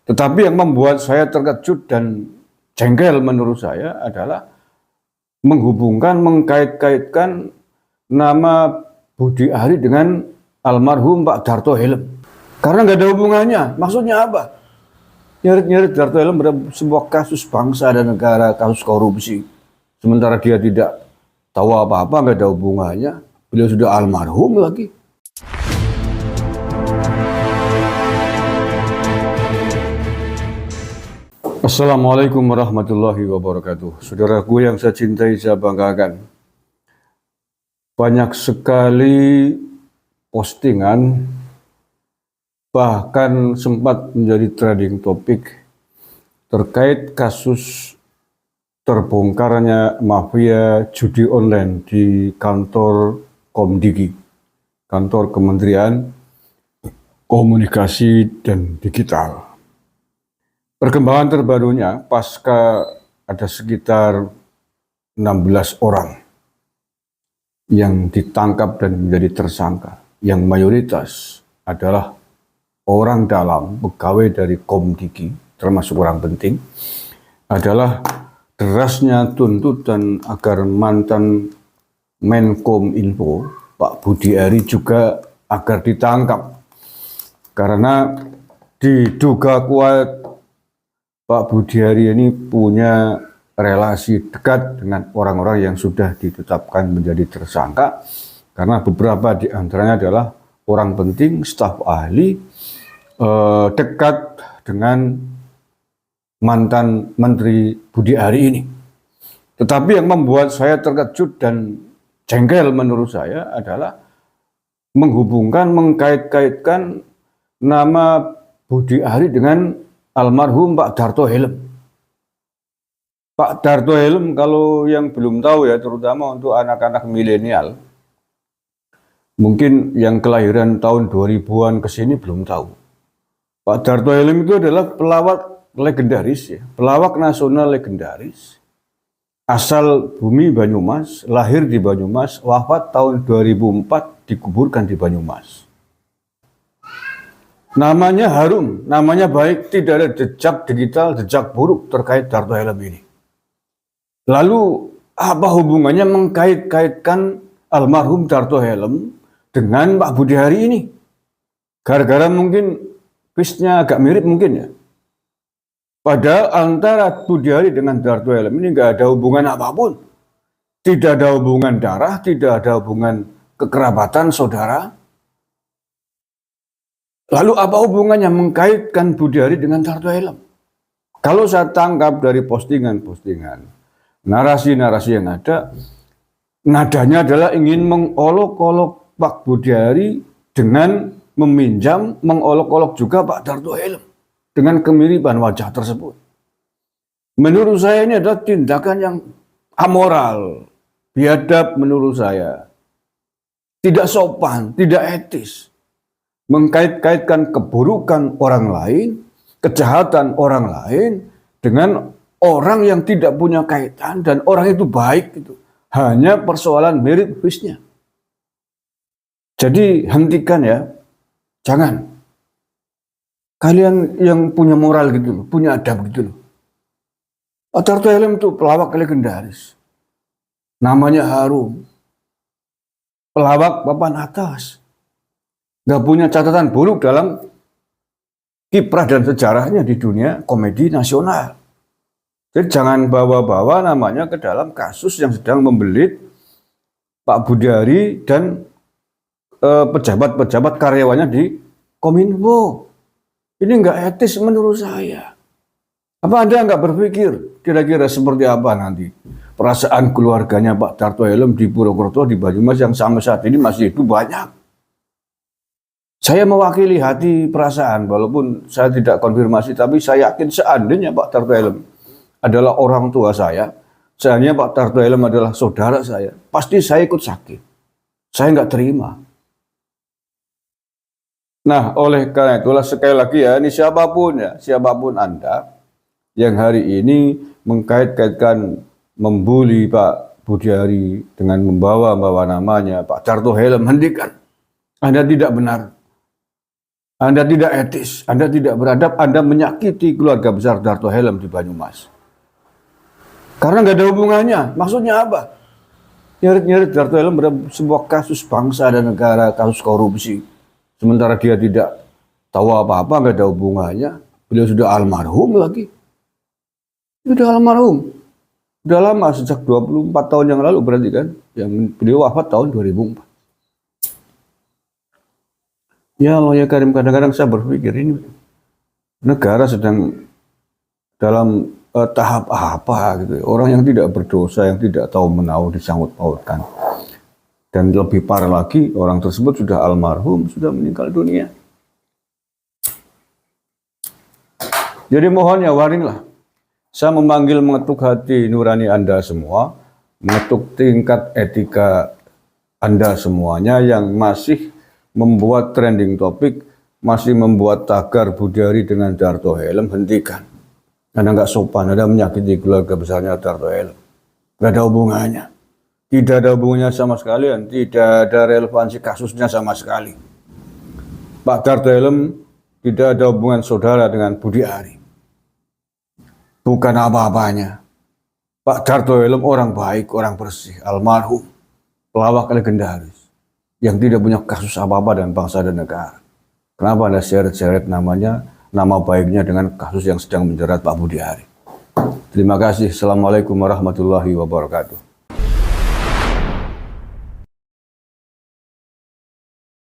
Tetapi yang membuat saya terkejut dan jengkel menurut saya adalah mengkait-kaitkan nama Budi Ari dengan almarhum Pak Darto Helm. Karena nggak ada hubungannya. Maksudnya apa? Nyerit-nyerit Darto Helm pada sebuah kasus bangsa dan negara, kasus korupsi. Sementara dia tidak tahu apa-apa, nggak ada hubungannya. Beliau sudah almarhum lagi. Assalamualaikum warahmatullahi wabarakatuh. Saudaraku yang saya cintai, saya banggakan. Banyak sekali postingan, bahkan sempat menjadi trending topik terkait kasus terbongkarnya mafia judi online di kantor Komdigi, kantor Kementerian Komunikasi dan Digital. Perkembangan terbarunya pasca ada sekitar 16 orang yang ditangkap dan menjadi tersangka, yang mayoritas adalah orang dalam, pegawai dari Komdigi, termasuk orang penting, adalah derasnya tuntutan agar mantan Menkominfo, Pak Budi Ari juga agar ditangkap. Karena diduga kuat Pak Budi Ari ini punya relasi dekat dengan orang-orang yang sudah ditetapkan menjadi tersangka, karena beberapa di antaranya adalah orang penting, staf ahli, dekat dengan mantan Menteri Budi Ari ini. Tetapi yang membuat saya terkejut dan jengkel menurut saya adalah mengkait-kaitkan nama Budi Ari dengan almarhum Pak Darto Helm. Pak Darto Helm, kalau yang belum tahu ya, terutama untuk anak-anak milenial, mungkin yang kelahiran tahun 2000-an ke sini belum tahu. Pak Darto Helm itu adalah pelawak legendaris, ya, pelawak nasional legendaris. Asal bumi Banyumas, lahir di Banyumas, wafat tahun 2004, dikuburkan di Banyumas. Namanya harum, namanya baik, tidak ada jejak digital, jejak buruk terkait Darto Helm ini. Lalu apa hubungannya mengkait-kaitkan almarhum Darto Helm dengan Pak Budi Ari ini? Gara-gara mungkin face-nya agak mirip mungkin ya. Padahal antara Budi Ari dengan Darto Helm ini nggak ada hubungan apapun. Tidak ada hubungan darah, tidak ada hubungan kekerabatan saudara. Lalu apa hubungannya mengkaitkan Budi Ari dengan Darto Helm? Kalau saya tangkap dari postingan-postingan, narasi-narasi yang ada, nadanya adalah ingin mengolok-olok Pak Budi Ari dengan meminjam, mengolok-olok juga Pak Darto Helm dengan kemiripan wajah tersebut. Menurut saya ini adalah tindakan yang amoral, biadab menurut saya. Tidak sopan, tidak etis. Mengkait-kaitkan keburukan orang lain, kejahatan orang lain dengan orang yang tidak punya kaitan dan orang itu baik gitu. Hanya persoalan merit face-nya. Jadi hentikan ya. Jangan. Kalian yang punya moral gitu loh, punya adab gitu loh. Darto Helm itu pelawak legendaris. Namanya harum. Pelawak papan atas. Nggak punya catatan buruk dalam kiprah dan sejarahnya di dunia komedi nasional. Jadi jangan bawa-bawa namanya ke dalam kasus yang sedang membelit Pak Budi Ari dan pejabat-pejabat karyawannya di Kominfo. Ini nggak etis menurut saya. Apa Anda nggak berpikir kira-kira seperti apa nanti perasaan keluarganya Pak Darto Helm di Purwokerto, di Banyumas yang sampai saat ini masih hidup banyak? Saya mewakili hati perasaan, walaupun saya tidak konfirmasi, tapi saya yakin seandainya Pak Darto Helm adalah orang tua saya, seandainya Pak Darto Helm adalah saudara saya, pasti saya ikut sakit. Saya nggak terima. Nah, oleh karena itulah sekali lagi ya, ini siapapun Anda yang hari ini mengkait-kaitkan, membuli Pak Budi Ari dengan membawa namanya Pak Darto Helm, hentikan. Anda tidak benar. Anda tidak etis, Anda tidak beradab, Anda menyakiti keluarga besar Darto Helm di Banyumas. Karena nggak ada hubungannya. Maksudnya apa? Nyerit-nyerit Darto Helm pada sebuah kasus bangsa dan negara, kasus korupsi. Sementara dia tidak tahu apa-apa, nggak ada hubungannya. Beliau sudah almarhum lagi. Sudah almarhum. Sudah lama, sejak 24 tahun yang lalu berarti kan. Yang beliau wafat tahun 2004. Ya Allah ya Karim, kadang-kadang saya berpikir ini negara sedang dalam tahap apa gitu. Orang yang tidak berdosa, yang tidak tahu menahu disangkut pautkan. Dan lebih parah lagi, orang tersebut sudah almarhum, sudah meninggal dunia. Jadi mohon ya waringlah. Saya memanggil mengetuk hati nurani Anda semua, mengetuk tingkat etika Anda semuanya yang masih membuat trending topik, masih membuat tagar Budari dengan Darto Helm, hentikan. Anda nggak sopan, Anda menyakiti keluarga besarnya Darto Helm. Nggak ada hubungannya. Tidak ada hubungannya sama sekali, dan tidak ada relevansi kasusnya sama sekali. Pak Darto Helm tidak ada hubungan saudara dengan Budi Ari. Bukan apa-apanya. Pak Darto Helm orang baik, orang bersih, almarhum, pelawak legendaris, yang tidak punya kasus apa-apa dengan bangsa dan negara. Kenapa Anda seret-seret namanya, nama baiknya dengan kasus yang sedang menjerat Pak Budi Ari? Terima kasih. Assalamualaikum warahmatullahi wabarakatuh.